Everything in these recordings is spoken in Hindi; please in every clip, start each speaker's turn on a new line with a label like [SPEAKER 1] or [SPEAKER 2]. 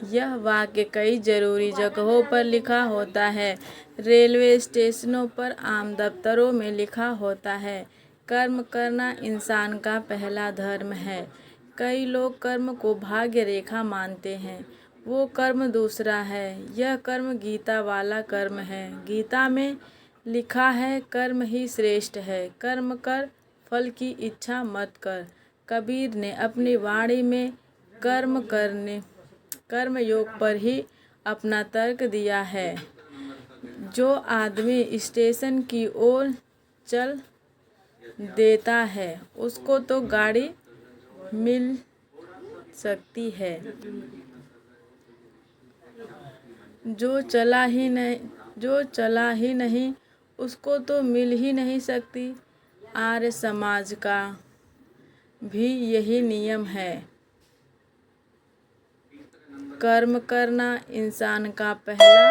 [SPEAKER 1] यह वाक्य कई जरूरी जगहों पर लिखा होता है। रेलवे स्टेशनों पर, आम दफ्तरों में लिखा होता है। कर्म करना इंसान का पहला धर्म है। कई लोग कर्म को भाग्य रेखा मानते हैं। वो कर्म दूसरा है। यह कर्म गीता वाला कर्म है। गीता में लिखा है, कर्म ही श्रेष्ठ है। कर्म कर, फल की इच्छा मत कर। कबीर ने अपनी वाणी में कर्म योग पर ही अपना तर्क दिया है। जो आदमी स्टेशन की ओर चल देता है उसको तो गाड़ी मिल सकती है, जो चला ही नहीं उसको तो मिल ही नहीं सकती। आर्य समाज का भी यही नियम है। कर्म करना इंसान का पहला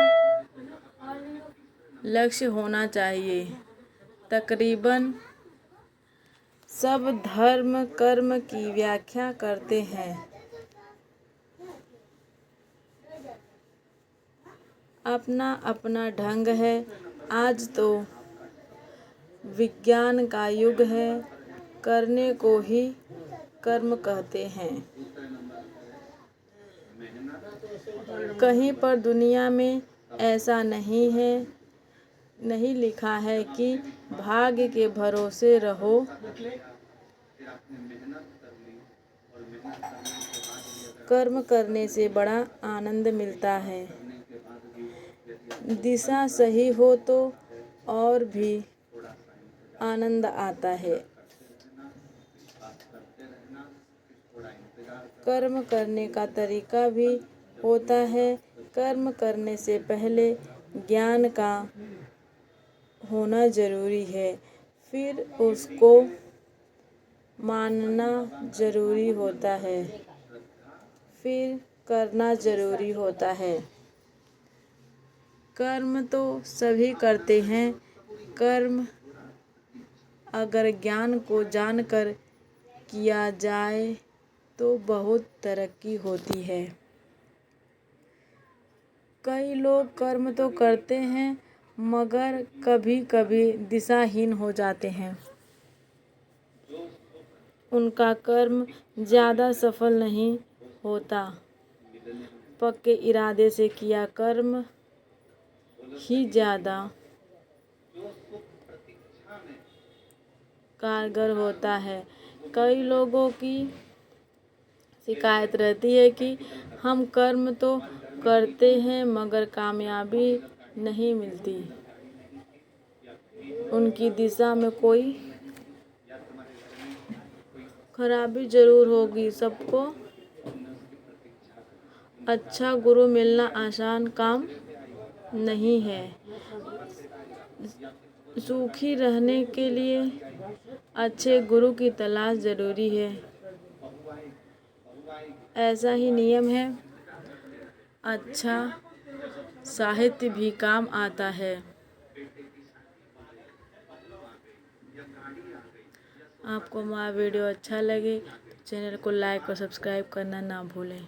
[SPEAKER 1] लक्ष्य होना चाहिए। तकरीबन सब धर्म कर्म की व्याख्या करते हैं। अपना अपना ढंग है। आज तो विज्ञान का युग है। करने को ही कर्म कहते हैं। कहीं पर दुनिया में ऐसा नहीं लिखा है कि भाग्य के भरोसे रहो। कर्म करने से बड़ा आनंद मिलता है। दिशा सही हो तो और भी आनंद आता है। कर्म करने का तरीका भी होता है। कर्म करने से पहले ज्ञान का होना जरूरी है, फिर उसको मानना जरूरी होता है, फिर करना जरूरी होता है। कर्म तो सभी करते हैं। कर्म अगर ज्ञान को जानकर किया जाए तो बहुत तरक्की होती है। कई लोग कर्म तो करते हैं मगर कभी कभी दिशाहीन हो जाते हैं। उनका कर्म ज़्यादा सफल नहीं होता। पक्के इरादे से किया कर्म ही ज़्यादा कारगर होता है। कई लोगों की शिकायत रहती है कि हम कर्म तो करते हैं मगर कामयाबी नहीं मिलती। उनकी दिशा में कोई खराबी जरूर होगी। सबको अच्छा गुरु मिलना आसान काम नहीं है। सुखी रहने के लिए अच्छे गुरु की तलाश जरूरी है। ऐसा ही नियम है। अच्छा साहित्य भी काम आता है। आपको हमारा वीडियो अच्छा लगे तो चैनल को लाइक और सब्सक्राइब करना ना भूलें।